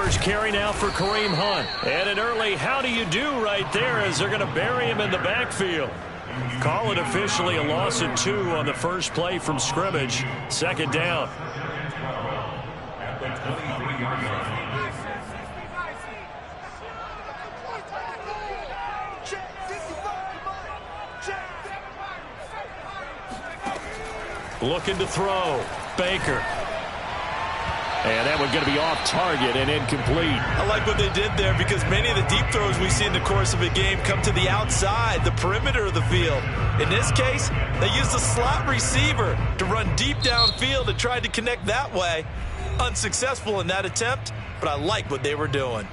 first carry now for Kareem Hunt. And an early how do you do right there as they're going to bury him in the backfield. Call it officially a loss of 2 on the first play from scrimmage. Second down. Looking to throw. Baker. And that one's going to be off target and incomplete. I like what they did there because many of the deep throws we see in the course of a game come to the outside, the perimeter of the field. In this case, they used a slot receiver to run deep downfield and tried to connect that way. Unsuccessful in that attempt, but I like what they were doing.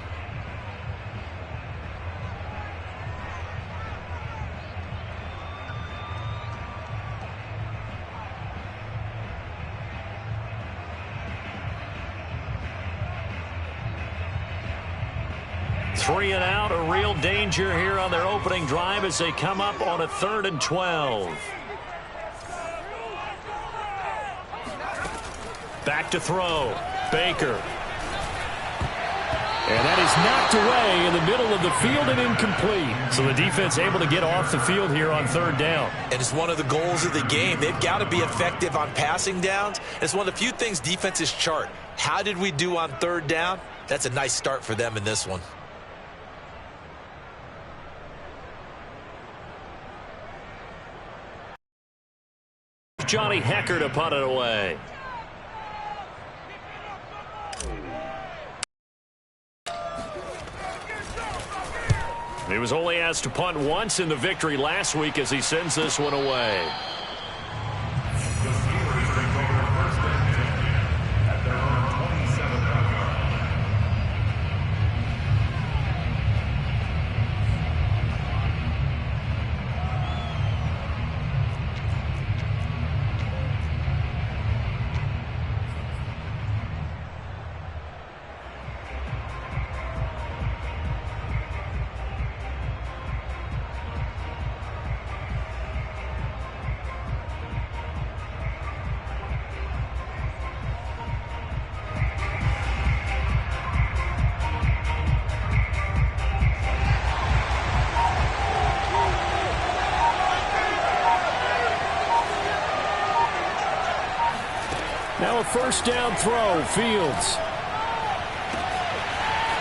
Three and out, a real danger here on their opening drive as they come up on a 3rd and 12. Back to throw. Baker. And that is knocked away in the middle of the field and incomplete. So the defense able to get off the field here on 3rd down. And it's one of the goals of the game. They've got to be effective on passing downs. It's one of the few things defenses chart. How did we do on 3rd down? That's a nice start for them in this one. Johnny Hekker to punt it away. He was only asked to punt once in the victory last week as he sends this one away. Now a first down throw, Fields.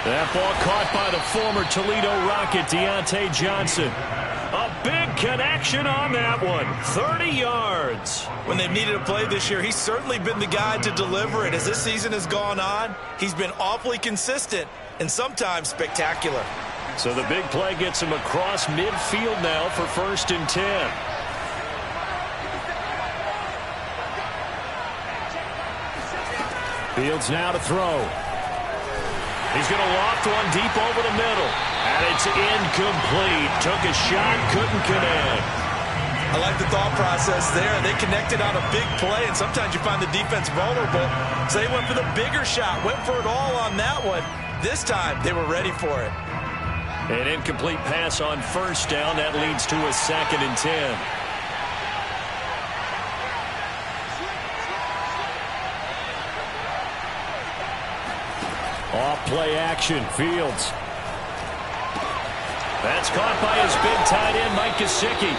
That ball caught by the former Toledo Rocket, Deontay Johnson. A big connection on that one, 30 yards. When they've needed a play this year, he's certainly been the guy to deliver it. As this season has gone on, he's been awfully consistent and sometimes spectacular. So the big play gets him across midfield now for 1st and 10. Fields now to throw. He's going to loft one deep over the middle. And it's incomplete. Took a shot, couldn't connect. I like the thought process there. They connected on a big play, and sometimes you find the defense vulnerable. So they went for the bigger shot, went for it all on that one. This time, they were ready for it. An incomplete pass on 1st down. That leads to a 2nd and 10. Off play action, Fields. That's caught by his big tight end, Mike Gesicki.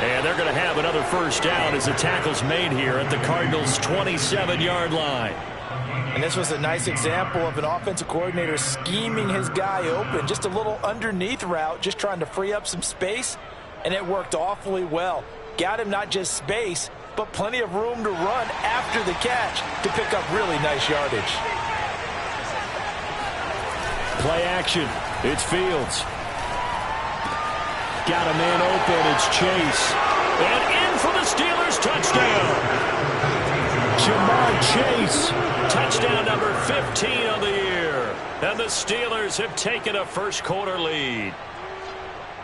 And they're going to have another first down as the tackle's made here at the Cardinals' 27-yard line. And this was a nice example of an offensive coordinator scheming his guy open. Just a little underneath route, just trying to free up some space, and it worked awfully well. Got him not just space, but plenty of room to run after the catch to pick up really nice yardage. Play action. It's Fields. Got a man open. It's Chase. And in for the Steelers. Touchdown. Jamar Chase. Touchdown number 15 on the year. And the Steelers have taken a first-quarter lead.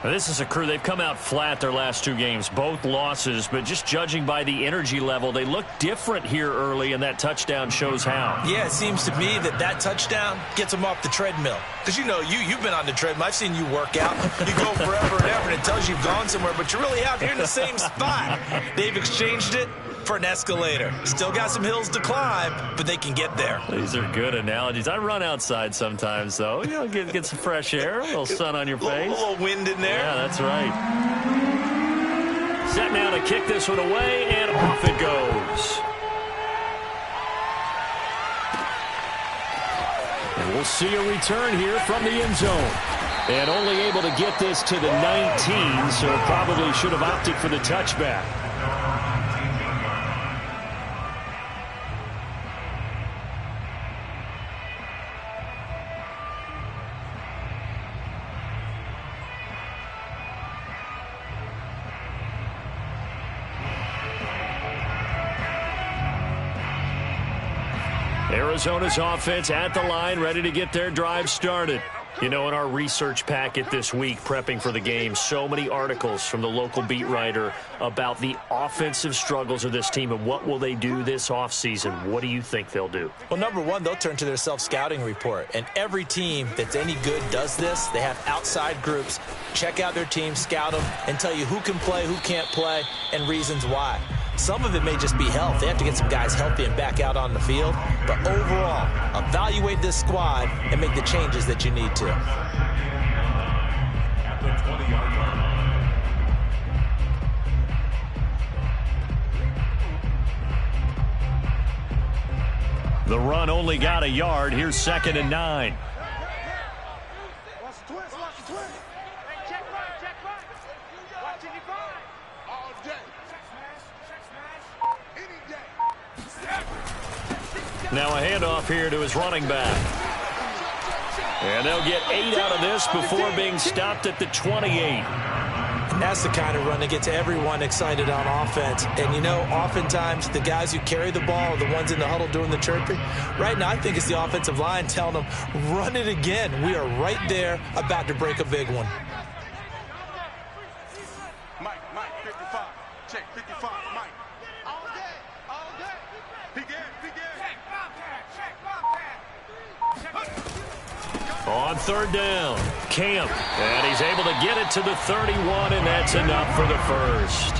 Now, this is a crew. They've come out flat their last 2 games, both losses, but just judging by the energy level, they look different here early, and that touchdown shows how. Yeah, it seems to me that touchdown gets them off the treadmill. Because, you know, you've been on the treadmill. I've seen you work out. You go forever and ever, and it tells you you've gone somewhere, but you really have. You're in the same spot. They've exchanged it. for an escalator. Still got some hills to climb, but they can get there. These are good analogies. I run outside sometimes, though. You know, get some fresh air, a little sun on your face. A little wind in there. Yeah, that's right. Set now to kick this one away, and off it goes. And we'll see a return here from the end zone. And only able to get this to the 19, so probably should have opted for the touchback. Arizona's offense at the line, ready to get their drive started. You know, in our research packet this week, prepping for the game, so many articles from the local beat writer about the offensive struggles of this team and what will they do this offseason. What do you think they'll do? Well, number one, they'll turn to their self-scouting report. And every team that's any good does this. They have outside groups. Check out their team, scout them, and tell you who can play, who can't play, and reasons why. Some of it may just be health. They have to get some guys healthy and back out on the field. But overall, evaluate this squad and make the changes that you need to. At the 20-yard line. The run only got a yard. Here's 2nd and 9. Watch the twist, watch the twist. Check right, check right. Watching you find. All day. Any day. Now a handoff here to his running back. And they'll get 8 out of this before being stopped at the 28. That's the kind of run that gets everyone excited on offense. And, you know, oftentimes the guys who carry the ball are the ones in the huddle doing the chirping. Right now, I think it's the offensive line telling them, run it again. We are right there about to break a big one. Mike, 55. Check, 55, Mike. All day, all day. Begin. On 3rd down, Camp. And he's able to get it to the 31, and that's enough for the first.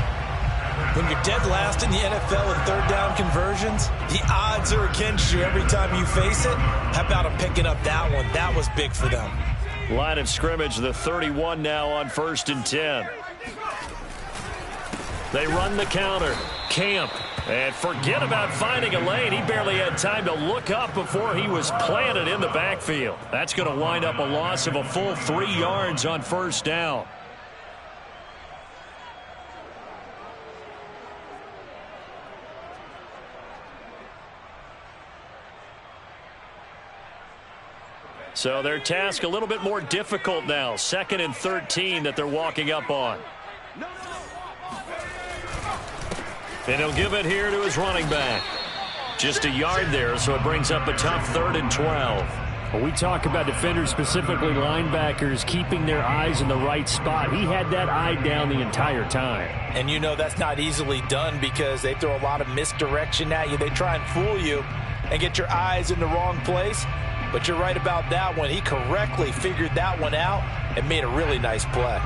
When you're dead last in the NFL in 3rd down conversions, the odds are against you every time you face it. How about them picking up that one? That was big for them. Line of scrimmage, the 31 now on 1st and 10. They run the counter. Camp. And forget about finding a lane. He barely had time to look up before he was planted in the backfield. That's going to wind up a loss of a full 3 yards on 1st down. So their task a little bit more difficult now. 2nd and 13 that they're walking up on. And he'll give it here to his running back. Just a yard there, so it brings up a tough 3rd and 12. When we talk about defenders, specifically linebackers, keeping their eyes in the right spot, he had that eye down the entire time. And you know that's not easily done because they throw a lot of misdirection at you. They try and fool you and get your eyes in the wrong place. But you're right about that one. He correctly figured that one out and made a really nice play.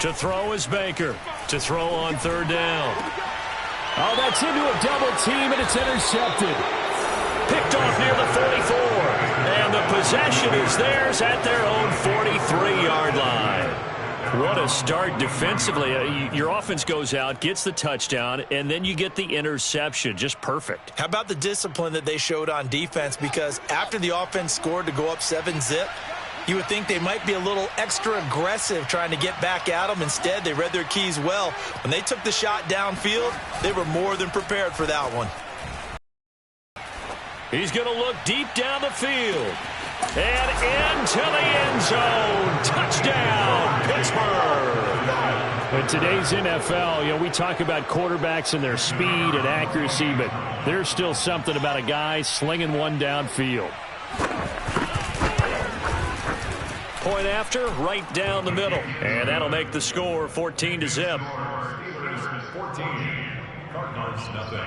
To throw is Baker. To throw on 3rd down. Oh, that's into a double team, and it's intercepted. Picked off near the 44. And the possession is theirs at their own 43-yard line. What a start defensively. Your offense goes out, gets the touchdown, and then you get the interception. Just perfect. How about the discipline that they showed on defense? Because after the offense scored to go up 7-zip, you would think they might be a little extra aggressive trying to get back at them. Instead, they read their keys well. When they took the shot downfield, they were more than prepared for that one. He's going to look deep down the field. And into the end zone. Touchdown, Pittsburgh. In today's NFL, you know, we talk about quarterbacks and their speed and accuracy, but there's still something about a guy slinging one downfield. Point after, right down the middle. And that'll make the score 14-0. 14, Cardinals, nothing.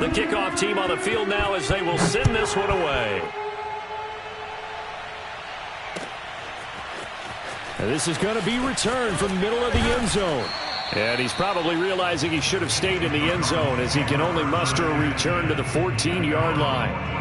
The kickoff team on the field now as they will send this one away. And this is going to be returned from the middle of the end zone. And he's probably realizing he should have stayed in the end zone as he can only muster a return to the 14-yard line.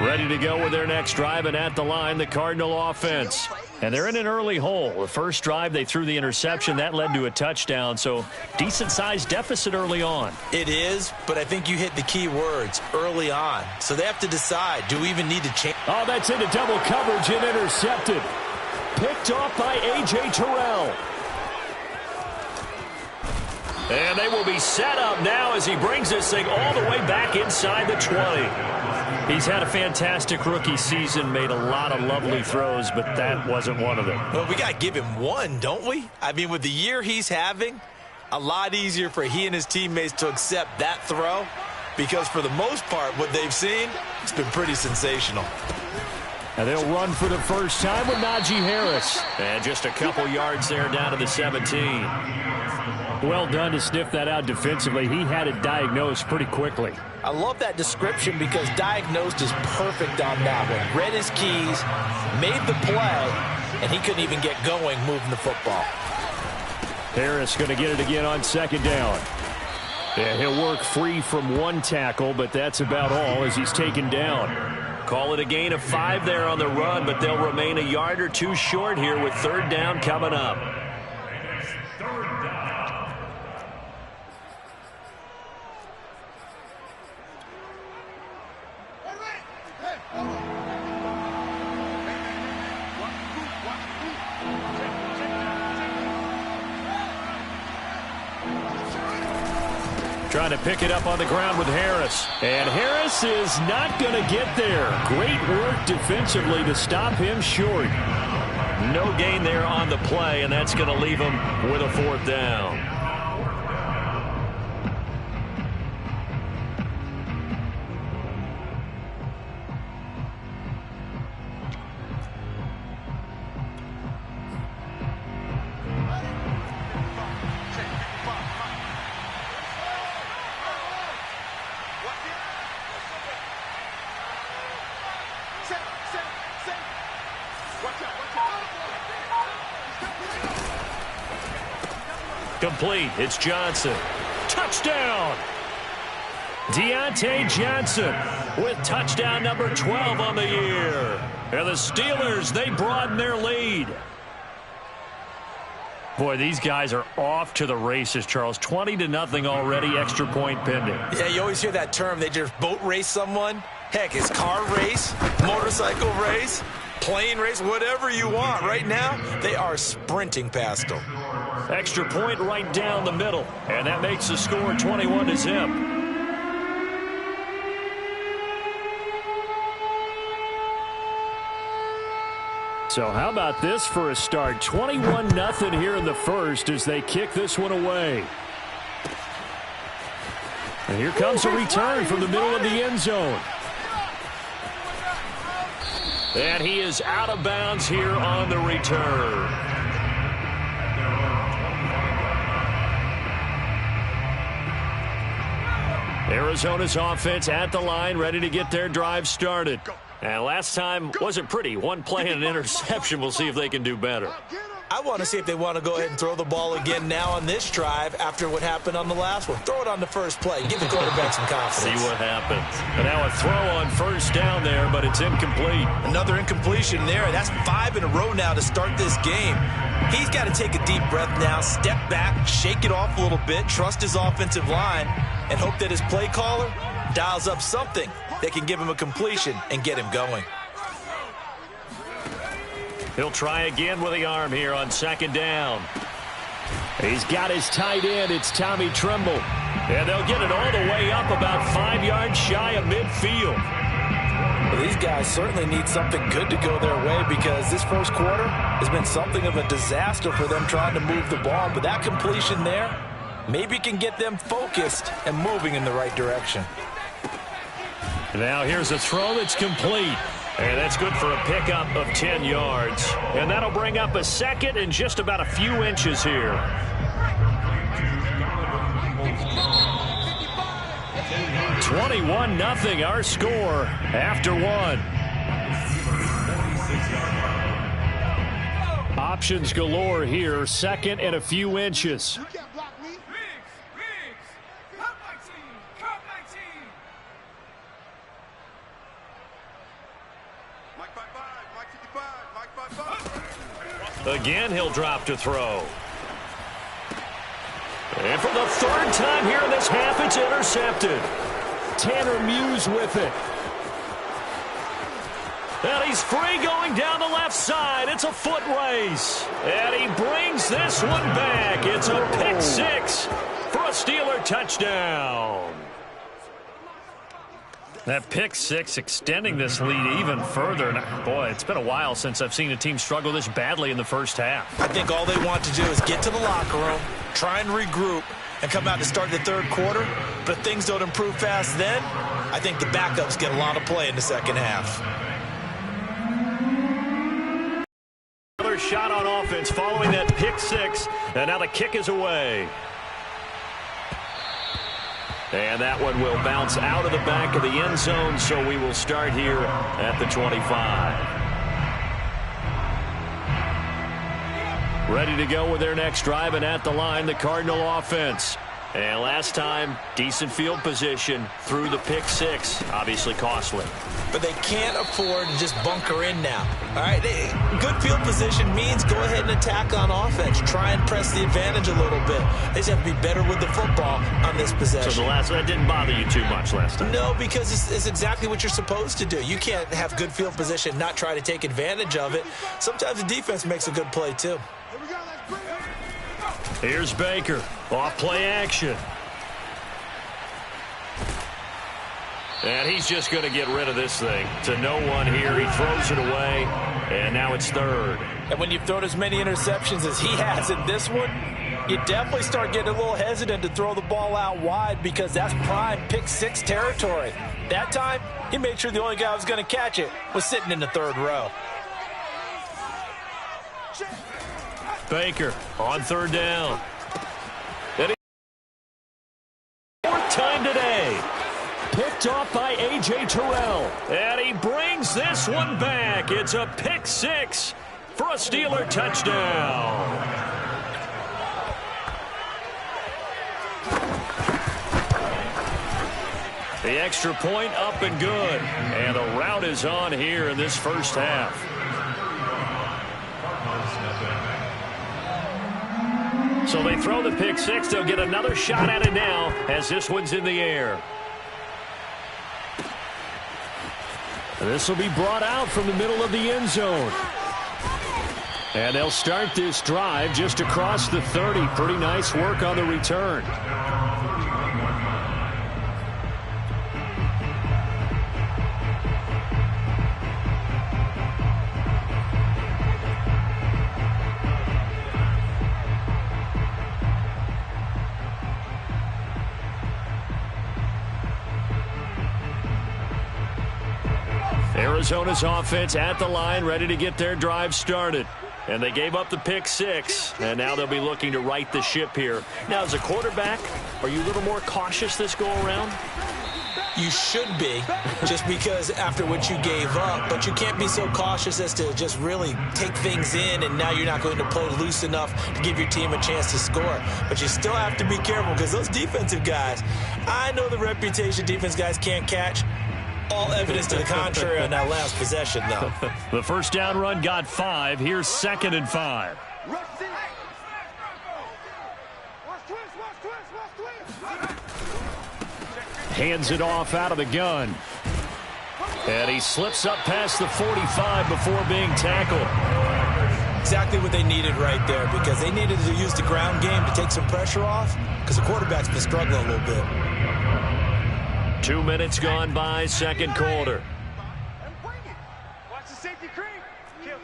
Ready to go with their next drive, and at the line, the Cardinal offense. And they're in an early hole. The first drive, they threw the interception. That led to a touchdown, so decent-sized deficit early on. It is, but I think you hit the key words, early on. So they have to decide, do we even need to change? Oh, that's into double coverage and intercepted. Picked off by A.J. Terrell. And they will be set up now as he brings this thing all the way back inside the 20. He's had a fantastic rookie season, made a lot of lovely throws, but that wasn't one of them. Well, we got to give him one, don't we? I mean, with the year he's having, a lot easier for he and his teammates to accept that throw because for the most part, what they've seen, it's been pretty sensational. And they'll run for the first time with Najee Harris. And just a couple yards there down to the 17. Well done to sniff that out defensively. He had it diagnosed pretty quickly. I love that description because diagnosed is perfect on that one. Read his keys, made the play, and he couldn't even get going moving the football. Harris going to get it again on second down. Yeah, he'll work free from one tackle, but that's about all as he's taken down. Call it a gain of 5 there on the run, but they'll remain a yard or two short here with third down coming up. Trying to pick it up on the ground with Harris. And Harris is not going to get there. Great work defensively to stop him short. No gain there on the play, and that's going to leave him with a fourth down. Complete. It's Johnson. Touchdown! Deontay Johnson with touchdown number 12 on the year. And the Steelers, they broaden their lead. Boy, these guys are off to the races, Charles. 20-0 already, extra point pending. Yeah, you always hear that term. They just boat race someone. Heck, it's car race, motorcycle race, plane race, whatever you want. Right now, they are sprinting past them. Extra point right down the middle. And that makes the score 21-0. So how about this for a start? 21-0 here in the first as they kick this one away. And here comes a return from the middle of the end zone. And he is out of bounds here on the return. Arizona's offense at the line, ready to get their drive started. And last time wasn't pretty. One play and an interception. We'll see if they can do better. I want to see if they want to go ahead and throw the ball again now on this drive after what happened on the last one. Throw it on the first play. Give the quarterback some confidence. See what happens. And now a throw on first down there, but it's incomplete. Another incompletion there. That's 5 in a row now to start this game. He's got to take a deep breath now, step back, shake it off a little bit, trust his offensive line, and hope that his play caller dials up something that can give him a completion and get him going. He'll try again with the arm here on second down. He's got his tight end. It's Tommy Tremble. And they'll get it all the way up about 5 yards shy of midfield. Well, these guys certainly need something good to go their way because this first quarter has been something of a disaster for them trying to move the ball. But that completion there maybe can get them focused and moving in the right direction. Now here's a throw that's complete. And that's good for a pickup of 10 yards. And that'll bring up a second and just about a few inches here. 21-0 our score after one. Options galore here. Second and a few inches. You can't block me. Mike 5-5, Mike 55, Mike 5-5. Again, he'll drop to throw. And for the third time here in this half, it's intercepted. Tanner Muse with it. And he's free going down the left side. It's a foot race. And he brings this one back. It's a pick six for a Steeler touchdown. That pick six extending this lead even further. And boy, it's been a while since I've seen a team struggle this badly in the first half. I think all they want to do is get to the locker room, try and regroup, and come out to start the third quarter. But if things don't improve fast then, I think the backups get a lot of play in the second half. Another shot on offense following that pick six, and now the kick is away. And that one will bounce out of the back of the end zone, so we will start here at the 25. Ready to go with their next drive, and at the line, the Cardinal offense. And last time, decent field position through the pick six. Obviously costly. But they can't afford to just bunker in now. All right, good field position means go ahead and attack on offense. Try and press the advantage a little bit. They just have to be better with the football on this possession. So that didn't bother you too much last time? No, because it's exactly what you're supposed to do. You can't have good field position, not try to take advantage of it. Sometimes the defense makes a good play, too. Here we go, let's bring it. Here's Baker. Off play action. And he's just going to get rid of this thing to no one here. He throws it away, and now it's third. And when you've thrown as many interceptions as he has in this one, you definitely start getting a little hesitant to throw the ball out wide because that's prime pick six territory. That time, he made sure the only guy who was going to catch it was sitting in the third row. Baker on third down. Fourth time today. Picked off by A.J. Terrell. And he brings this one back. It's a pick six for a Steeler touchdown. The extra point up and good. And the route is on here in this first half. So they throw the pick six. They'll get another shot at it now as this one's in the air. This will be brought out from the middle of the end zone. And they'll start this drive just across the 30. Pretty nice work on the return. Arizona's offense at the line, ready to get their drive started. And they gave up the pick six, and now they'll be looking to right the ship here. Now, as a quarterback, are you a little more cautious this go-around? You should be, just because after what you gave up. But you can't be so cautious as to just really take things in, and now you're not going to play loose enough to give your team a chance to score. But you still have to be careful because those defensive guys, I know the reputation defense guys can't catch. All evidence to the contrary on that last possession, though. The first down run got 5. Here's 2nd and 5. Hands it off out of the gun. And he slips up past the 45 before being tackled. Exactly what they needed right there, because they needed to use the ground game to take some pressure off, because the quarterback's been struggling a little bit. 2 minutes gone by, second quarter. Watch the safety creep. Kill.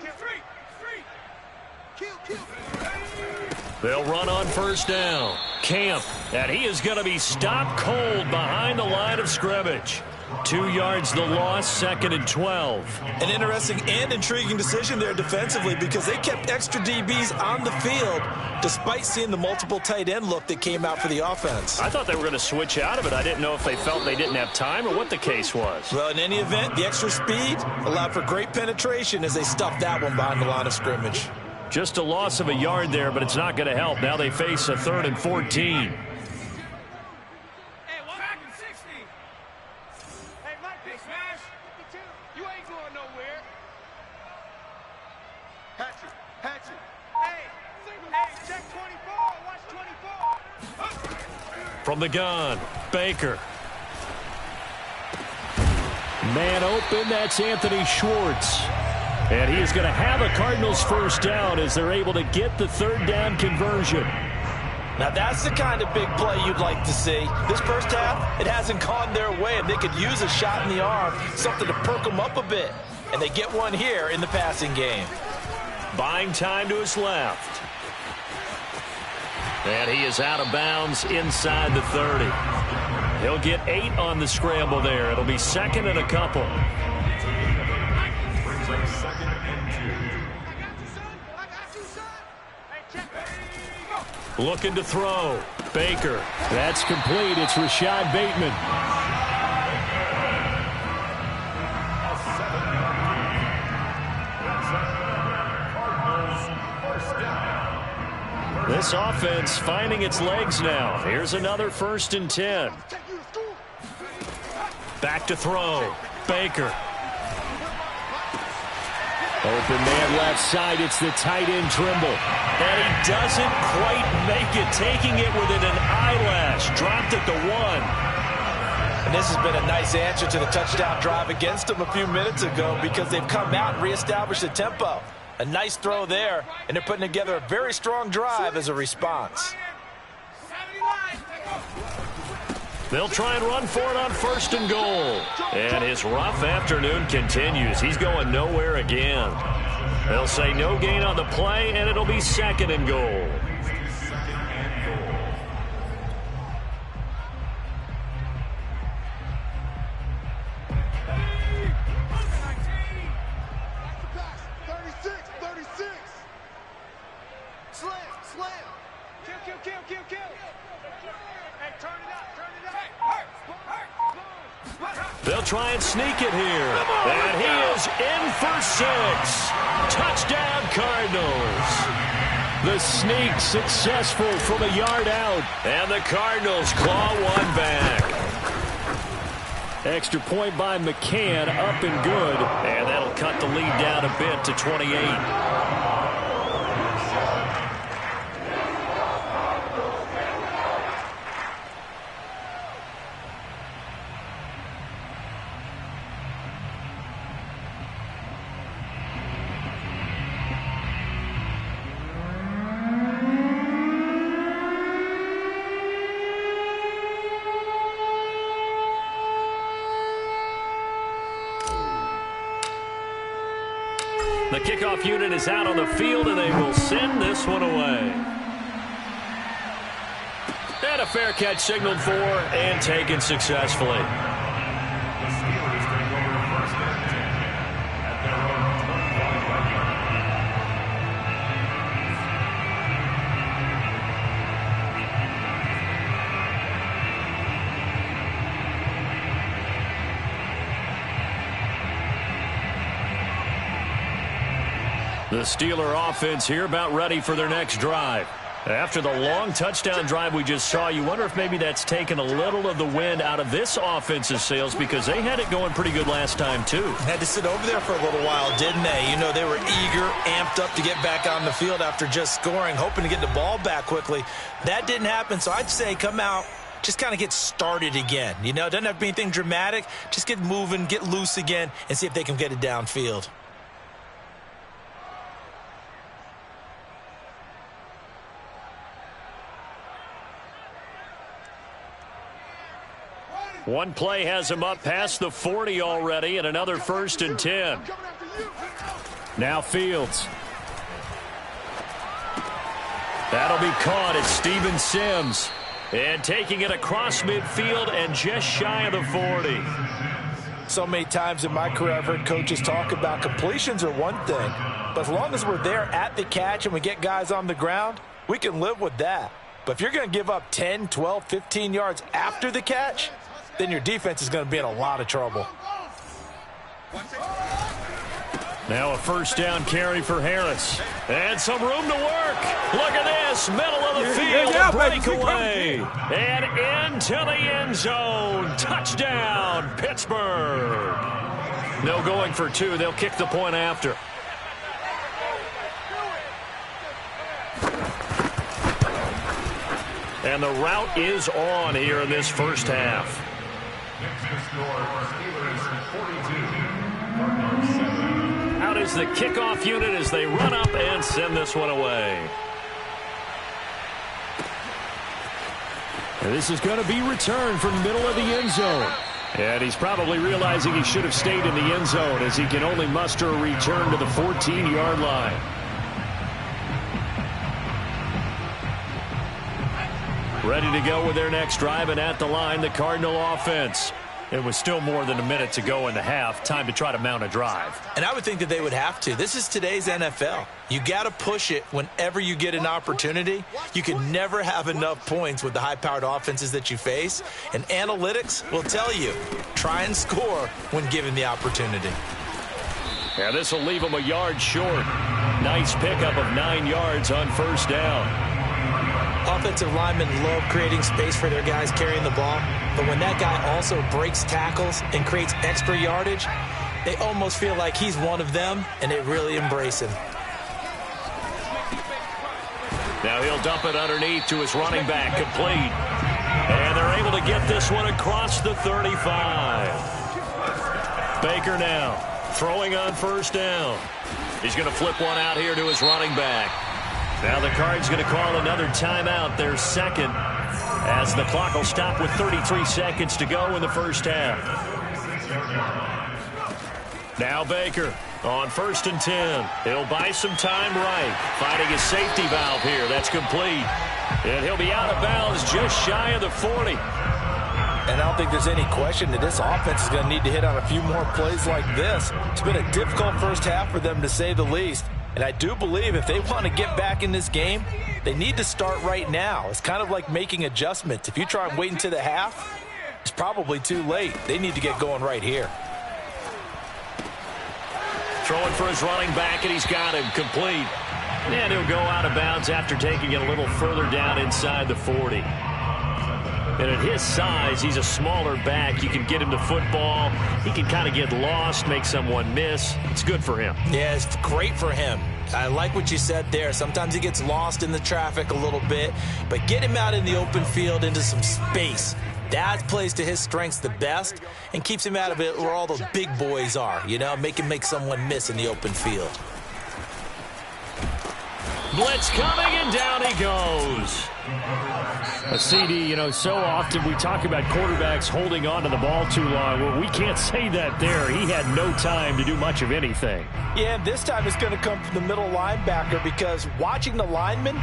They'll run on first down. Camp, and he is going to be stopped cold behind the line of scrimmage. 2 yards the loss, 2nd and 12. An interesting and intriguing decision there defensively because they kept extra DBs on the field despite seeing the multiple tight end look that came out for the offense. I thought they were going to switch out of it. I didn't know if they felt they didn't have time or what the case was. Well, in any event, the extra speed allowed for great penetration as they stuffed that one behind the line of scrimmage. Just a loss of a yard there, but it's not going to help. Now they face a 3rd and 14. From the gun, Baker. Man open, that's Anthony Schwartz. And he is going to have a Cardinals first down as they're able to get the 3rd down conversion. Now that's the kind of big play you'd like to see. This first half, it hasn't gone their way, and they could use a shot in the arm, something to perk them up a bit. And they get one here in the passing game. Buying time to his left. And he is out of bounds inside the 30. He'll get 8 on the scramble there. It'll be 2nd and a couple. Looking to throw. Baker. That's complete. It's Rashad Bateman. This offense finding its legs now. Here's another 1st and 10. Back to throw. Baker. Open man left side. It's the tight end Trimble. And he doesn't quite make it. Taking it within an eyelash. Dropped at the 1. And this has been a nice answer to the touchdown drive against them a few minutes ago because they've come out and reestablished the tempo. A nice throw there, and they're putting together a very strong drive as a response. They'll try and run for it on 1st and goal. And his rough afternoon continues. He's going nowhere again. They'll say no gain on the play, and it'll be 2nd and goal. They'll try and sneak it here. And he is in for 6. Touchdown, Cardinals. The sneak successful from a yard out. And the Cardinals claw one back. Extra point by McCann, up and good. And that'll cut the lead down a bit to 28. The kickoff unit is out on the field, and they will send this one away. And a fair catch signaled for and taken successfully. The Steeler offense here about ready for their next drive. After the long touchdown drive we just saw, you wonder if maybe that's taken a little of the wind out of this offense's sails because they had it going pretty good last time too. Had to sit over there for a little while, didn't they? You know, they were eager, amped up to get back on the field after just scoring, hoping to get the ball back quickly. That didn't happen, so I'd say come out, just kind of get started again. You know, it doesn't have to be anything dramatic. Just get moving, get loose again, and see if they can get it downfield. One play has him up past the 40 already, and another 1st and 10. Now Fields. That'll be caught. It's Steven Sims. And taking it across midfield and just shy of the 40. So many times in my career, I've heard coaches talk about completions are one thing, but as long as we're there at the catch and we get guys on the ground, we can live with that. But if you're going to give up 10, 12, 15 yards after the catch, then your defense is going to be in a lot of trouble. Now a first down carry for Harris. And some room to work. Look at this. Middle of the field. A breakaway. And into the end zone. Touchdown, Pittsburgh. No going for two. They'll kick the point after. And the route is on here in this first half. Out is the kickoff unit as they run up and send this one away. And this is going to be returned from the middle of the end zone. And he's probably realizing he should have stayed in the end zone as he can only muster a return to the 14-yard line. Ready to go with their next drive, and at the line, the Cardinal offense. It was still more than a minute to go in the half. Time to try to mount a drive. And I would think that they would have to. This is today's NFL. You got to push it whenever you get an opportunity. You can never have enough points with the high-powered offenses that you face. And analytics will tell you, try and score when given the opportunity. Yeah, this will leave them a yard short. Nice pickup of 9 yards on first down. Offensive linemen love creating space for their guys carrying the ball, but when that guy also breaks tackles and creates extra yardage, they almost feel like he's one of them, and they really embrace him. Now he'll dump it underneath to his running back, complete. And they're able to get this one across the 35. Baker now throwing on first down. He's going to flip one out here to his running back. Now the Cards going to call another timeout, their second, as the clock will stop with 33 seconds to go in the first half. Now Baker on 1st and 10. He'll buy some time right, finding his safety valve here. That's complete. And he'll be out of bounds just shy of the 40. And I don't think there's any question that this offense is going to need to hit on a few more plays like this. It's been a difficult first half for them, to say the least. And I do believe if they want to get back in this game, they need to start right now. It's kind of like making adjustments. If you try and wait until the half, it's probably too late. They need to get going right here. Throwing for his running back, and he's got him complete. And he'll go out of bounds after taking it a little further down inside the 40. And at his size, he's a smaller back. You can get him to football. He can kind of get lost, make someone miss. It's good for him. Yeah, it's great for him. I like what you said there. Sometimes he gets lost in the traffic a little bit, but get him out in the open field into some space. That plays to his strengths the best and keeps him out of it where all those big boys are, you know, make someone miss in the open field. Blitz coming, and down he goes. A CD, you know, so often we talk about quarterbacks holding on to the ball too long. Well, we can't say that there. He had no time to do much of anything. Yeah, and this time it's going to come from the middle linebacker, because watching the lineman,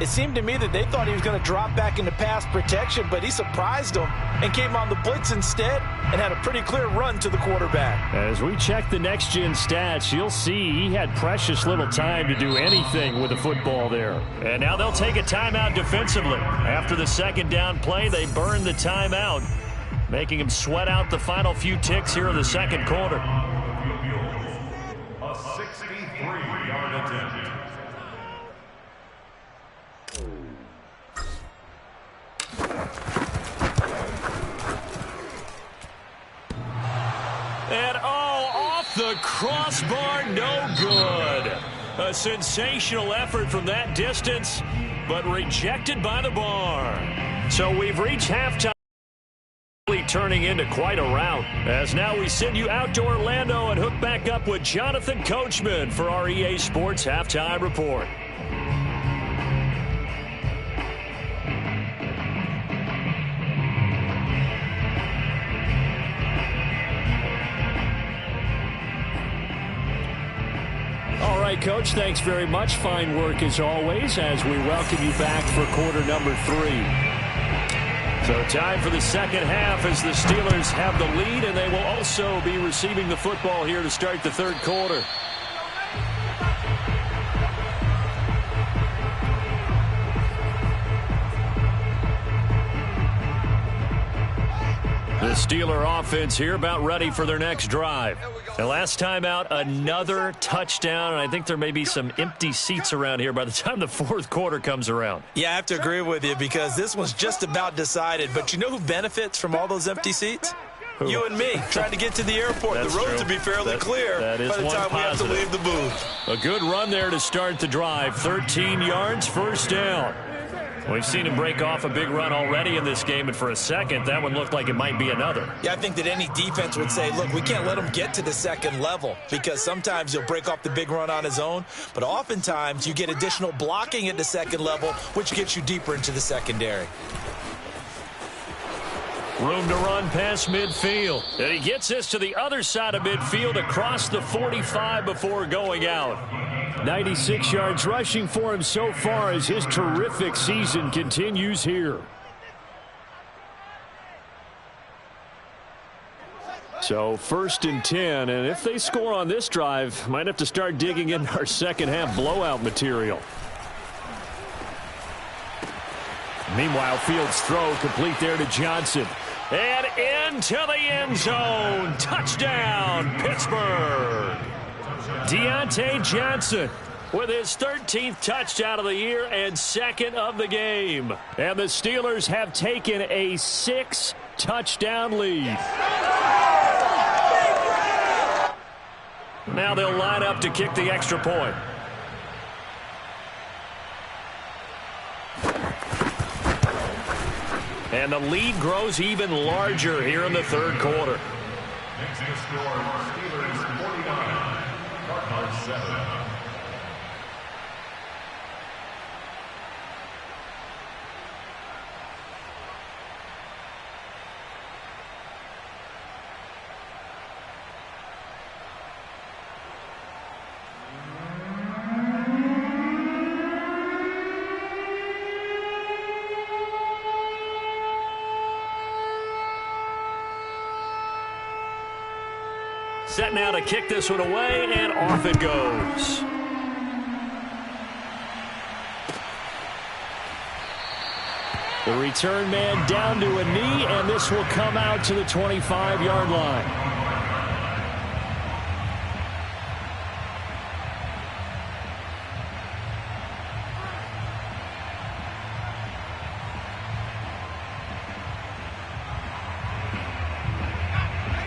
it seemed to me that they thought he was going to drop back into pass protection, but he surprised them and came on the blitz instead and had a pretty clear run to the quarterback. As we check the next-gen stats, you'll see he had precious little time to do anything with the football there. And now they'll take a timeout defensively. After the second down play, they burn the timeout, making him sweat out the final few ticks here in the second quarter. A 63-yard attempt. And off the crossbar, no good. A sensational effort from that distance, but rejected by the bar. So we've reached halftime, turning into quite a rout. As now we send you out to Orlando and hook back up with Jonathan Coachman for our EA Sports Halftime Report. All right, Coach, thanks very much. Fine work as always as we welcome you back for quarter number 3. So time for the second half as the Steelers have the lead, and they will also be receiving the football here to start the third quarter. The Steeler offense here about ready for their next drive. The last time out, another touchdown, and I think there may be some empty seats around here by the time the fourth quarter comes around. Yeah, I have to agree with you because this one's just about decided. But you know who benefits from all those empty seats? Who? You and me, trying to get to the airport. That's the roads true. will be fairly clear that is by the time we have to leave the booth. A good run there to start the drive. 13 yards, first down. We've seen him break off a big run already in this game, and for a second, that one looked like it might be another. Yeah, I think that any defense would say, look, we can't let him get to the second level because sometimes he'll break off the big run on his own, but oftentimes you get additional blocking at the second level, which gets you deeper into the secondary. Room to run past midfield. And he gets this to the other side of midfield across the 45 before going out. 96 yards rushing for him so far as his terrific season continues here. So 1st and 10, and if they score on this drive, might have to start digging in our second half blowout material. Meanwhile, Fields' throw complete there to Johnson. And into the end zone. Touchdown, Pittsburgh. Deontay Johnson with his 13th touchdown of the year and second of the game. And the Steelers have taken a 6-touchdown lead. Now they'll line up to kick the extra point. And the lead grows even larger here in the third quarter. Next to score, Steelers 49, Cardinals 7. Set now to kick this one away, and off it goes. The return man down to a knee, and this will come out to the 25-yard line.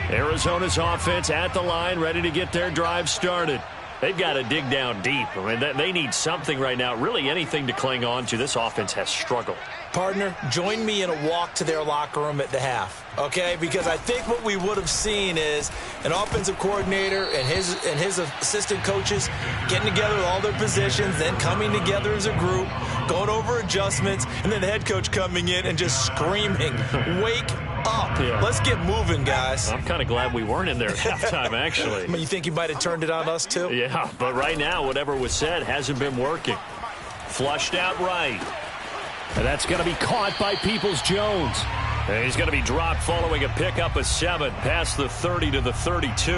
Arizona's offense at the line, ready to get their drive started. They've got to dig down deep. I mean, they need something right now, really anything to cling on to. This offense has struggled. Partner, join me in a walk to their locker room at the half, okay? Because I think what we would have seen is an offensive coordinator and his assistant coaches getting together with all their positions, then coming together as a group, going over adjustments, and then the head coach coming in and just screaming, wake up. Yeah. Let's get moving, guys. I'm kind of glad we weren't in there at halftime, actually. I mean, you think you might have turned it on us, too? Yeah, but right now, whatever was said hasn't been working. Flushed out right. And that's going to be caught by Peoples-Jones. And he's going to be dropped following a pickup of 7 past the 30 to the 32.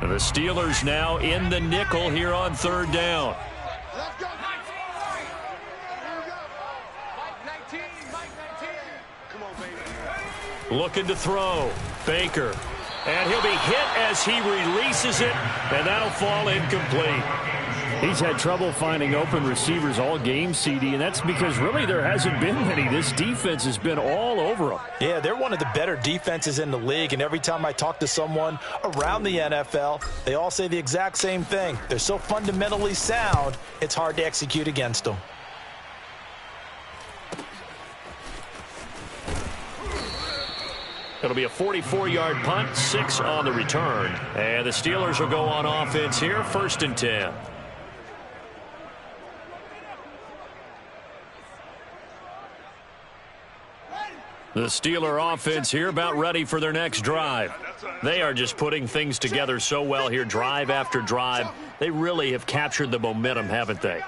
And the Steelers now in the nickel here on third down. Let's go. Here we go. Mike 19, Mike 19. Come on, baby. Looking to throw. Baker. And he'll be hit as he releases it, and that'll fall incomplete. He's had trouble finding open receivers all game, CD, and that's because really there hasn't been many. This defense has been all over them. Yeah, they're one of the better defenses in the league, and every time I talk to someone around the NFL, they all say the exact same thing. They're so fundamentally sound, it's hard to execute against them. It'll be a 44-yard punt, 6 on the return. And the Steelers will go on offense here, 1st and 10. The Steeler offense here about ready for their next drive. They are just putting things together so well here, drive after drive. They really have captured the momentum, haven't they?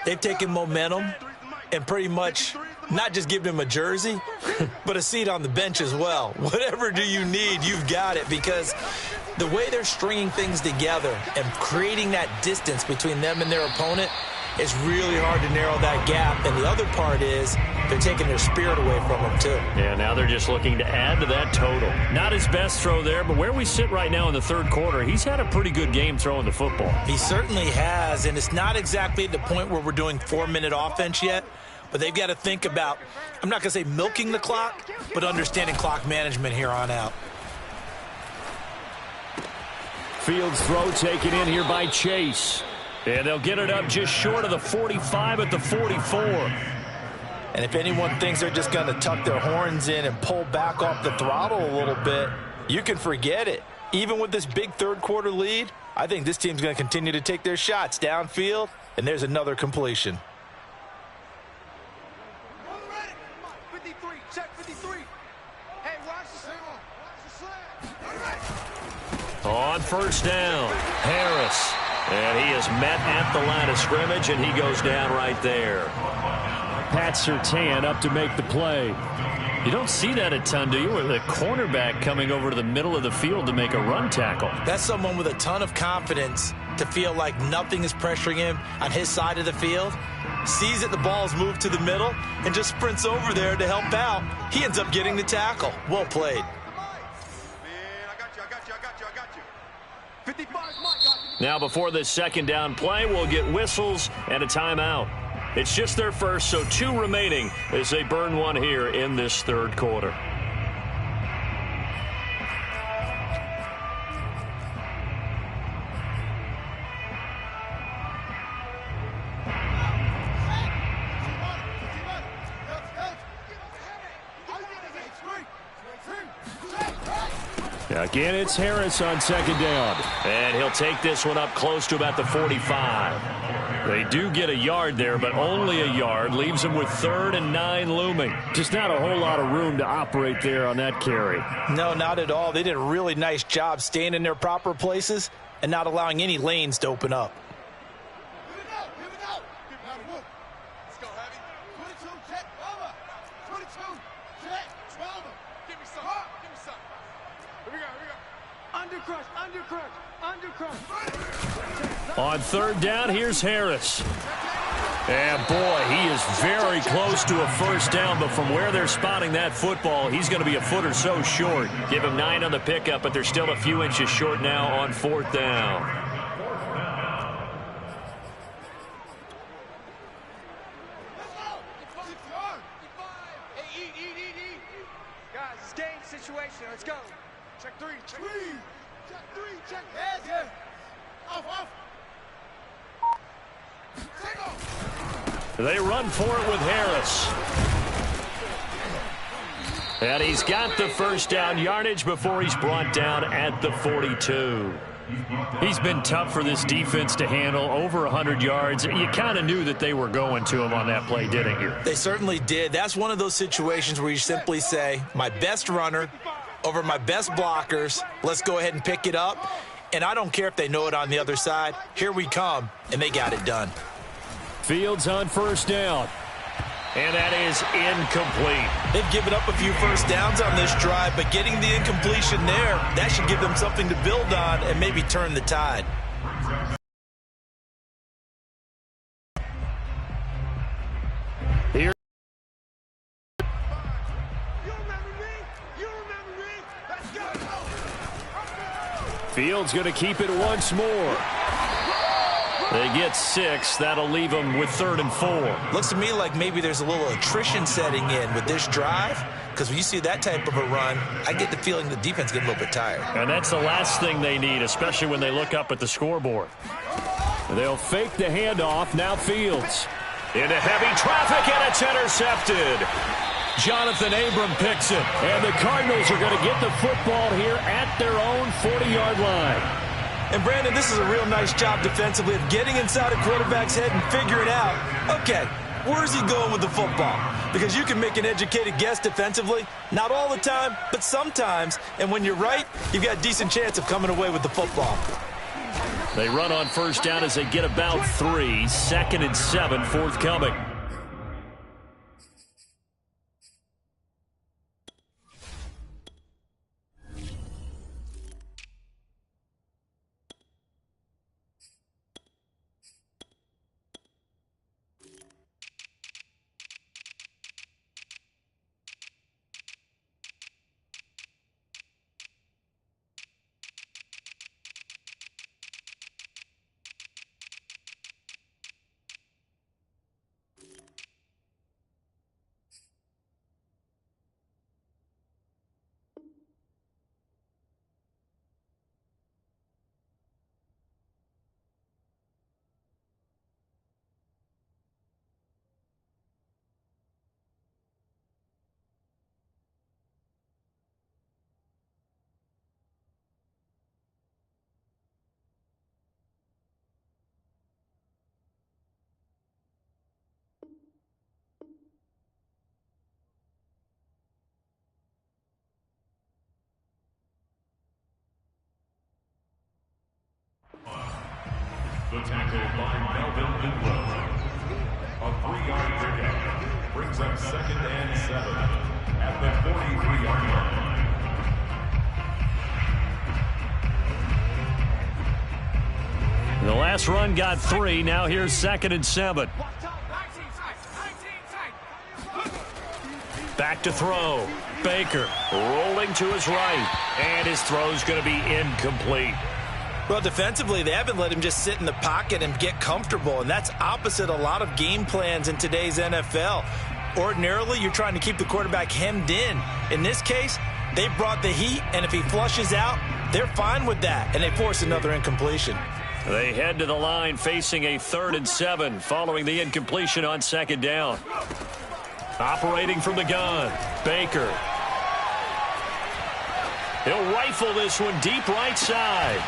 They've taken momentum and pretty much not just given him a jersey, but a seat on the bench as well. Whatever do you need, you've got it, because the way they're stringing things together and creating that distance between them and their opponent, it's really hard to narrow that gap. And the other part is they're taking their spirit away from them, too. Yeah, now they're just looking to add to that total. Not his best throw there, but where we sit right now in the third quarter, he's had a pretty good game throwing the football. He certainly has, and it's not exactly at the point where we're doing 4-minute offense yet, but they've got to think about, I'm not going to say milking the clock, but understanding clock management here on out. Fields throw taken in here by Chase. And they'll get it up just short of the 45 at the 44. And if anyone thinks they're just going to tuck their horns in and pull back off the throttle a little bit, you can forget it. Even with this big third quarter lead, I think this team's going to continue to take their shots downfield, and there's another completion. 53, check 53. Hey, watch the slam. On first down, Harris. And he is met at the line of scrimmage, and he goes down right there. Pat Surtain up to make the play. You don't see that a ton, do you? With a cornerback coming over to the middle of the field to make a run tackle. That's someone with a ton of confidence to feel like nothing is pressuring him on his side of the field. Sees that the ball's moved to the middle and just sprints over there to help out. He ends up getting the tackle. Well played. Now before this second down play, we'll get whistles and a timeout. It's just their first, so 2 remaining as they burn one here in this third quarter. Again, it's Harris on second down. And he'll take this one up close to about the 45. They do get a yard there, but only a yard. Leaves them with 3rd and 9 looming. Just not a whole lot of room to operate there on that carry. No, not at all. They did a really nice job staying in their proper places and not allowing any lanes to open up. On third down, here's Harris. And boy, he is very close to a first down, but from where they're spotting that football, he's going to be a foot or so short. Give him 9 on the pickup, but they're still a few inches short now on 4th down. Guys, it's game situation. Let's go. Check 3. Check 3. Check 3. Check. Heads here. Off. They run for it with Harris. And he's got the first down yardage before he's brought down at the 42. He's been tough for this defense to handle, over 100 yards. You kind of knew that they were going to him on that play, didn't you? They certainly did. That's one of those situations where you simply say, my best runner over my best blockers, let's go ahead and pick it up. And I don't care if they know it on the other side. Here we come, and they got it done. Fields on first down. And that is incomplete. They've given up a few first downs on this drive, but getting the incompletion there, that should give them something to build on and maybe turn the tide. Here. Fields going to keep it once more. They get 6. That'll leave them with 3rd and 4. Looks to me like maybe there's a little attrition setting in with this drive, because when you see that type of a run, I get the feeling the defense gets a little bit tired. And that's the last thing they need, especially when they look up at the scoreboard. They'll fake the handoff. Now Fields. Into heavy traffic, and it's intercepted. Jonathan Abram picks it. And the Cardinals are going to get the football here at their own 40-yard line. And, Brandon, this is a real nice job defensively of getting inside a quarterback's head and figuring out, okay, Where's he going with the football? Because you can make an educated guess defensively, not all the time, but sometimes. And when you're right, you've got a decent chance of coming away with the football. They run on first down as they get about 3. 2nd and 7 forthcoming. The tackle by Melvin Ingram. A 3-yard pickup brings up 2nd and 7 at the 43-yard line. The last run got 3. Now here's 2nd and 7. Back to throw. Baker rolling to his right. And his throw's going to be incomplete. Well, defensively, they haven't let him just sit in the pocket and get comfortable, and that's opposite a lot of game plans in today's NFL. Ordinarily, you're trying to keep the quarterback hemmed in. In this case, they brought the heat, and if he flushes out, they're fine with that, and they force another incompletion. They head to the line facing a 3rd and 7 following the incompletion on 2nd down. Operating from the gun, Baker. He'll rifle this one deep right side.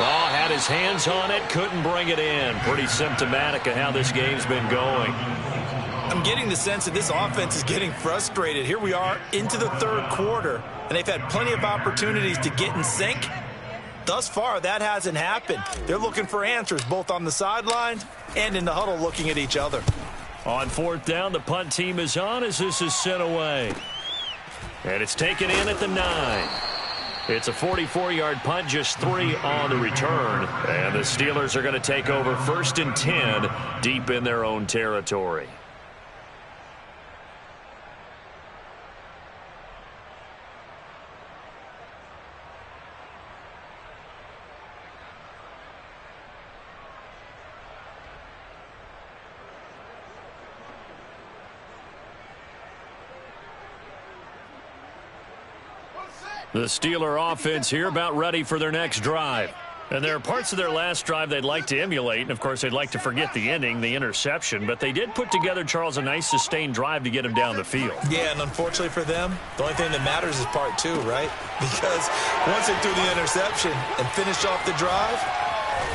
Oh, had his hands on it, couldn't bring it in. Pretty symptomatic of how this game's been going. I'm getting the sense that this offense is getting frustrated. Here we are into the 3rd quarter, and they've had plenty of opportunities to get in sync. Thus far, that hasn't happened. They're looking for answers both on the sidelines and in the huddle looking at each other. On 4th down, the punt team is on as this is sent away. And it's taken in at the 9. It's a 44-yard punt, just 3 on the return. And the Steelers are going to take over 1st and 10 deep in their own territory. The Steeler offense here about ready for their next drive. And there are parts of their last drive they'd like to emulate. And, of course, they'd like to forget the ending, the interception. But they did put together, Charles, a nice sustained drive to get him down the field. Yeah, and unfortunately for them, the only thing that matters is part 2, right? Because once they threw the interception and finished off the drive,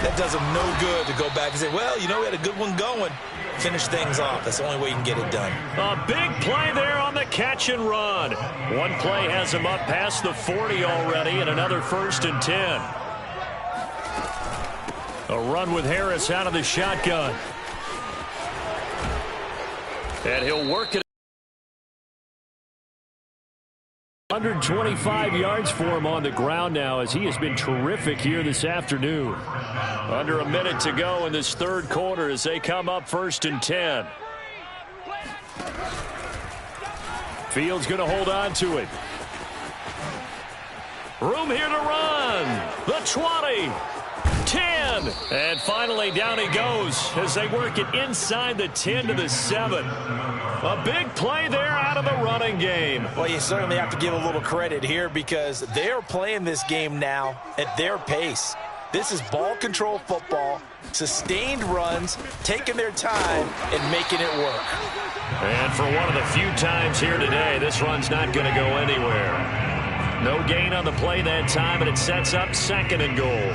that does them no good to go back and say, well, you know, we had a good one going. Finish things off. That's the only way you can get it done. A big play there on the catch and run. One play has him up past the 40 already, and another 1st and 10. A run with Harris out of the shotgun. And he'll work it. 125 yards for him on the ground now as he has been terrific here this afternoon. Under a minute to go in this 3rd quarter as they come up 1st and 10. Fields going to hold on to it. Room here to run. The 20. 10. And finally down he goes as they work it inside the 10 to the 7. A big play there out of the running game. Well, you certainly have to give a little credit here because they're playing this game now at their pace. This is ball control football, sustained runs, taking their time and making it work. And for one of the few times here today, this run's not going to go anywhere. No gain on the play that time, and it sets up 2nd and goal.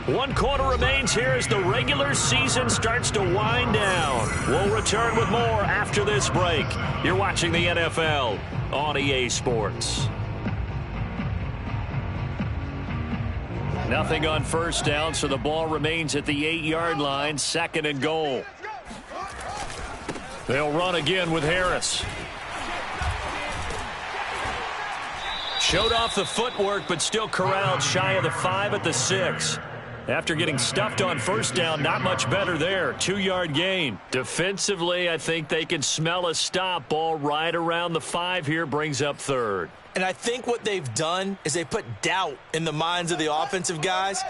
1 quarter remains here as the regular season starts to wind down. We'll return with more after this break. You're watching the NFL on EA Sports. Nothing on first down, so the ball remains at the 8-yard line, 2nd and goal. They'll run again with Harris. Showed off the footwork, but still corralled shy of the 5 at the 6. After getting stuffed on first down, not much better there. 2-yard gain. Defensively, I think they can smell a stop. Ball right around the 5 here, brings up 3rd. And I think what they've done is they put doubt in the minds of the offensive guys.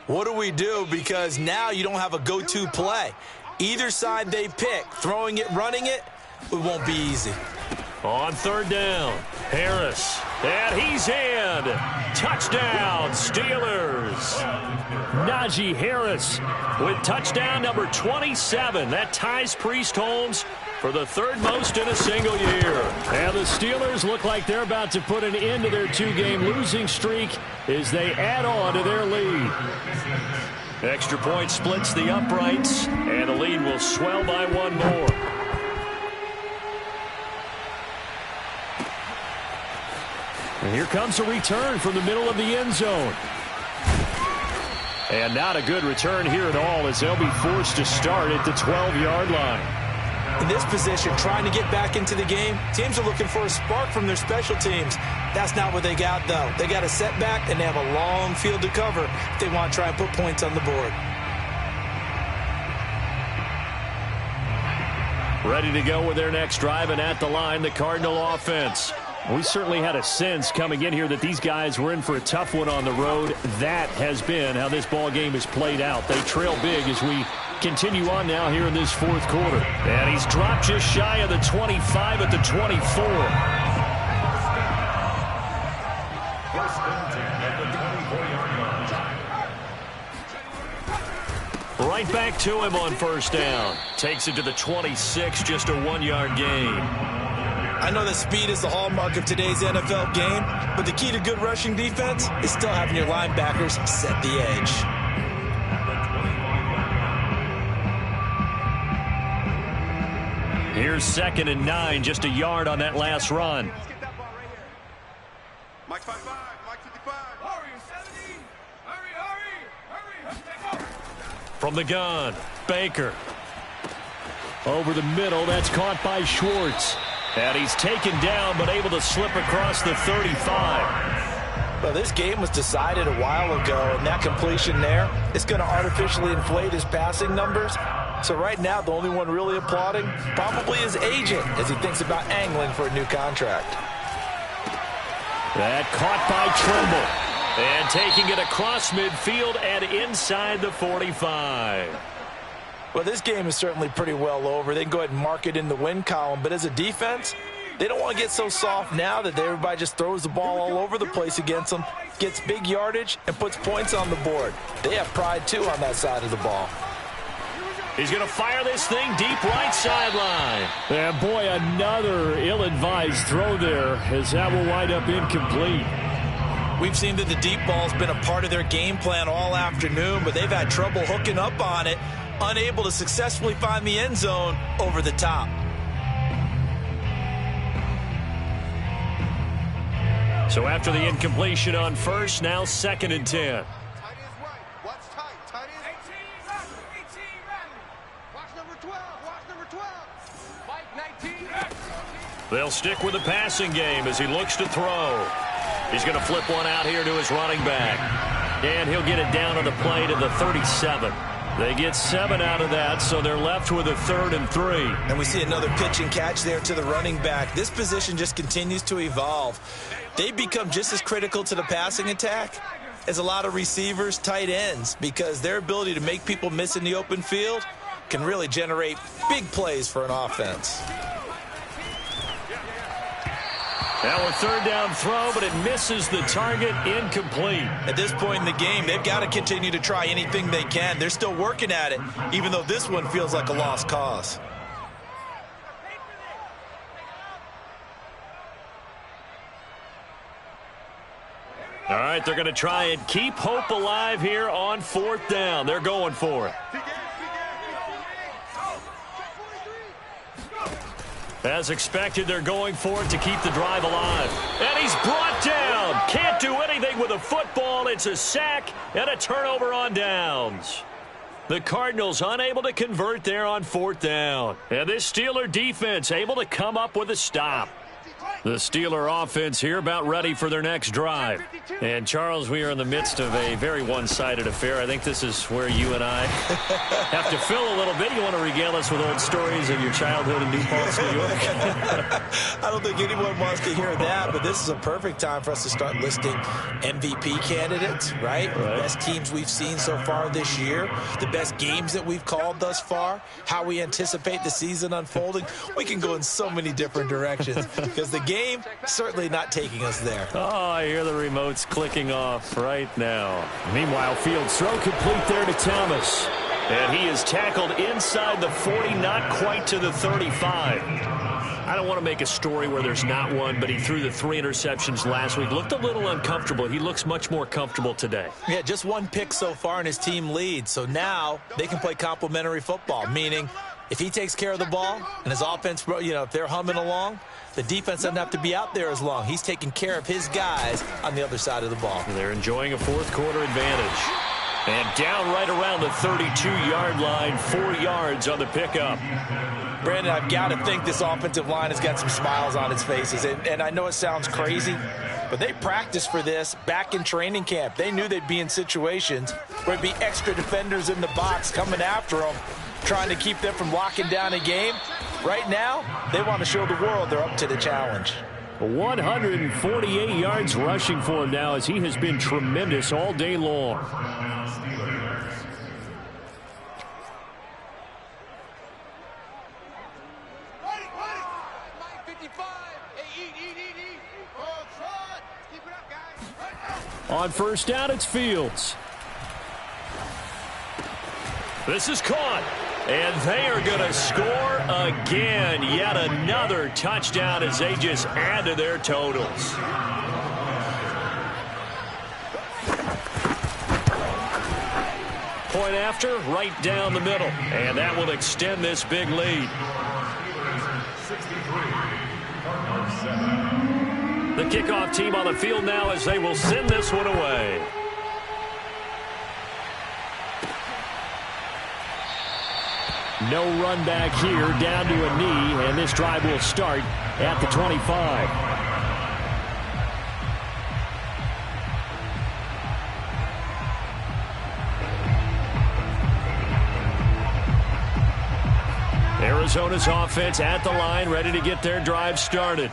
What do we do? Because now you don't have a go-to play. Either side they pick, throwing it, running it, it won't be easy. On 3rd down, Harris. And he's in. Touchdown, Steelers. Najee Harris with touchdown number 27. That ties Priest Holmes for the 3rd most in a single year. And the Steelers look like they're about to put an end to their 2-game losing streak as they add on to their lead. Extra point splits the uprights, and the lead will swell by 1 more. And here comes a return from the middle of the end zone. And not a good return here at all as they'll be forced to start at the 12-yard line. In this position, trying to get back into the game, teams are looking for a spark from their special teams. That's not what they got, though. They got a setback, and they have a long field to cover if they want to try and put points on the board. Ready to go with their next drive, and at the line, the Cardinal offense. We certainly had a sense coming in here that these guys were in for a tough one on the road. That has been how this ball game has played out. They trail big as we continue on now here in this 4th quarter. And he's dropped just shy of the 25 at the 24. First and 10 at the 24-yard line. Right back to him on first down. Takes it to the 26, just a 1-yard gain. I know that speed is the hallmark of today's NFL game, but the key to good rushing defense is still having your linebackers set the edge. Here's 2nd and 9, just a yard on that last run. Let's get that ball right here. Mike 5-5, Mike 55. Hurry, 70. Hurry. From the gun, Baker. Over the middle, that's caught by Schwartz. And he's taken down, but able to slip across the 35. Well, this game was decided a while ago, and that completion there is going to artificially inflate his passing numbers. So right now, the only one really applauding probably his agent as he thinks about angling for a new contract. That caught by Trimble. And taking it across midfield and inside the 45. Well, this game is certainly pretty well over. They can go ahead and mark it in the win column. But as a defense, they don't want to get so soft now that everybody just throws the ball all over the place against them, gets big yardage, and puts points on the board. They have pride, too, on that side of the ball. He's going to fire this thing deep right sideline. And, boy, another ill-advised throw there as that will wind up incomplete. We've seen that the deep ball's been a part of their game plan all afternoon, but they've had trouble hooking up on it. Unable to successfully find the end zone over the top. So after the incompletion on first, now 2nd and 10. Tight ends right. Watch tight. Tight ends. 18 run. Watch number 12. Watch number 12. Mike 19. They'll stick with the passing game as he looks to throw. He's going to flip one out here to his running back. And he'll get it down on the play to the 37. They get 7 out of that, so they're left with a 3rd and 3. And we see another pitch and catch there to the running back. This position just continues to evolve. They become just as critical to the passing attack as a lot of receivers, tight ends, because their ability to make people miss in the open field can really generate big plays for an offense. Now a 3rd down throw, but it misses the target, incomplete. At this point in the game, they've got to continue to try anything they can. They're still working at it, even though this one feels like a lost cause. All right, right, they're going to try and keep hope alive here on 4th down. They're going for it. As expected, they're going for it to keep the drive alive. And he's brought down. Can't do anything with a football. It's a sack and a turnover on downs. The Cardinals unable to convert there on 4th down. And this Steeler defense able to come up with a stop. The Steeler offense here about ready for their next drive. And, Charles, we are in the midst of a very one-sided affair. I think this is where you and I have to fill a little bit. You want to regale us with old stories of your childhood in New Paltz, New York? I don't think anyone wants to hear that, but this is a perfect time for us to start listing MVP candidates, right? The best teams we've seen so far this year, the best games that we've called thus far, how we anticipate the season unfolding. We can go in so many different directions because the game certainly not taking us there. Oh, I hear the remotes clicking off right now. Meanwhile, Fields throw complete there to Thomas. And he is tackled inside the 40, not quite to the 35. I don't want to make a story where there's not one, but he threw the 3 interceptions last week. Looked a little uncomfortable. He looks much more comfortable today. Yeah, just 1 pick so far and his team leads. So now they can play complementary football, meaning if he takes care of the ball and his offense, if they're humming along, the defense doesn't have to be out there as long. He's taking care of his guys on the other side of the ball. They're enjoying a 4th quarter advantage. And down right around the 32-yard line, 4 yards on the pickup. Brandon, I've got to think this offensive line has got some smiles on its faces. And I know it sounds crazy, but they practiced for this back in training camp. They knew they'd be in situations where there'd be extra defenders in the box coming after them, trying to keep them from locking down a game. Right now, they want to show the world they're up to the challenge. 148 yards rushing for him now as he has been tremendous all day long. On 1st down, it's Fields. This is caught. And they are going to score again. Yet another touchdown as they just add to their totals. Point after, right down the middle. And that will extend this big lead. The kickoff team on the field now as they will send this one away. No run back here, down to a knee, and this drive will start at the 25. Arizona's offense at the line, ready to get their drive started.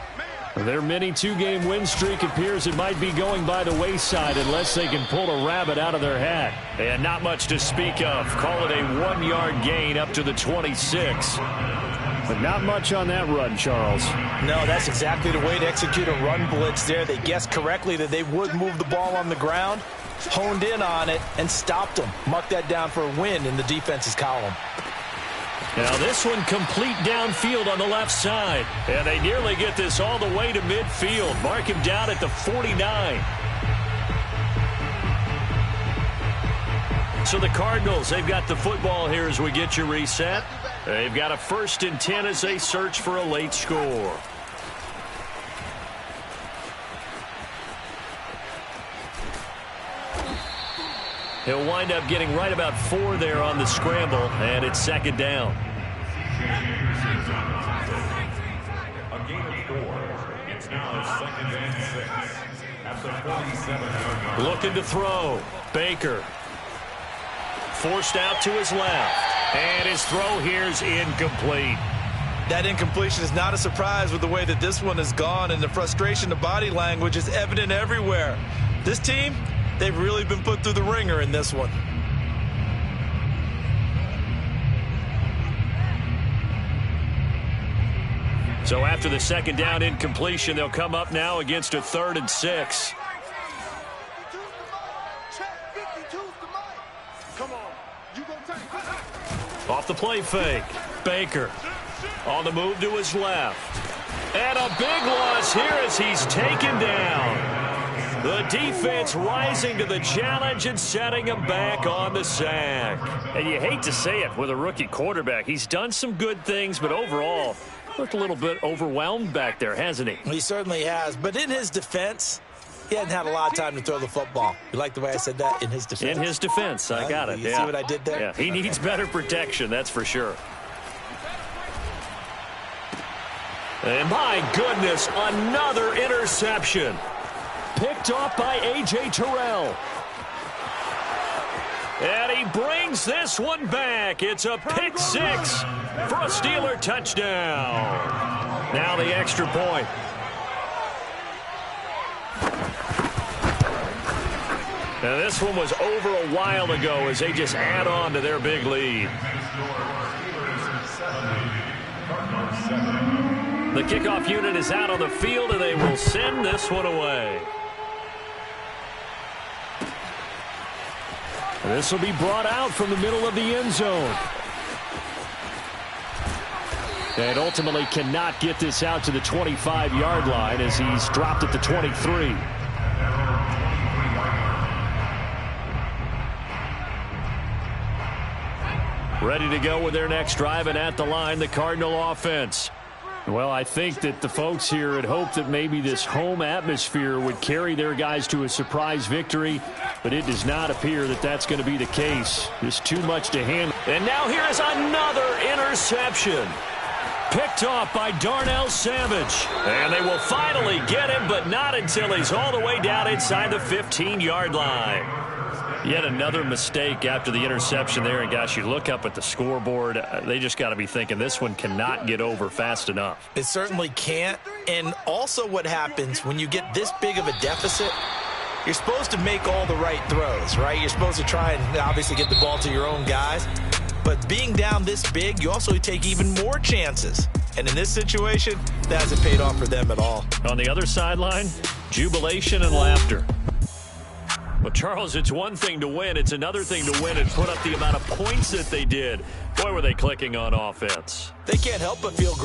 Their mini 2-game win streak appears it might be going by the wayside unless they can pull a rabbit out of their hat. And not much to speak of. Call it a 1-yard gain up to the 26. But not much on that run, Charles. No, that's exactly the way to execute a run blitz there. They guessed correctly that they would move the ball on the ground, honed in on it, and stopped them. Mark that down for a win in the defense's column. Now this one complete downfield on the left side. And they nearly get this all the way to midfield. Mark him down at the 49. So the Cardinals, they've got the football here as we get you reset. They've got a 1st and 10 as they search for a late score. He'll wind up getting right about 4 there on the scramble, and it's 2nd down. A gain of 4. It's now 2nd and 6 at the 47-yard line. Looking to throw. Baker. Forced out to his left. And his throw here's incomplete. That incompletion is not a surprise with the way that this one has gone, and the frustration of body language is evident everywhere. This team, they've really been put through the ringer in this one. So after the 2nd down incompletion, they'll come up now against a 3rd and 6. Off the play fake. Baker on the move to his left. And a big loss here as he's taken down. The defense rising to the challenge and setting him back on the sack. And you hate to say it with a rookie quarterback. He's done some good things, but overall, looked a little bit overwhelmed back there, hasn't he? He certainly has. But in his defense, he hadn't had a lot of time to throw the football. You like the way I said that? In his defense? In his defense. I got it. You see what I did there? Yeah, he needs better protection, that's for sure. And my goodness, another interception. Picked off by A.J. Terrell. And he brings this one back. It's a pick six for a Steeler touchdown. Now the extra point. Now this one was over a while ago as they just add on to their big lead. The kickoff unit is out on the field, and they will send this one away. This will be brought out from the middle of the end zone. And ultimately cannot get this out to the 25-yard line as he's dropped at the 23. Ready to go with their next drive, and at the line, the Cardinal offense. Well, I think that the folks here had hoped that maybe this home atmosphere would carry their guys to a surprise victory, but it does not appear that that's going to be the case. There's too much to handle. And now here is another interception. Picked off by Darnell Savage. And they will finally get him, but not until he's all the way down inside the 15-yard line. Yet another mistake after the interception there. And, gosh, you look up at the scoreboard, they just got to be thinking this one cannot get over fast enough. It certainly can't. And also what happens when you get this big of a deficit, you're supposed to make all the right throws, right? You're supposed to try and obviously get the ball to your own guys. But being down this big, you also take even more chances. And in this situation, that hasn't paid off for them at all. On the other sideline, jubilation and laughter. Well, Charles, it's one thing to win. It's another thing to win and put up the amount of points that they did. Boy, were they clicking on offense. They can't help but feel great.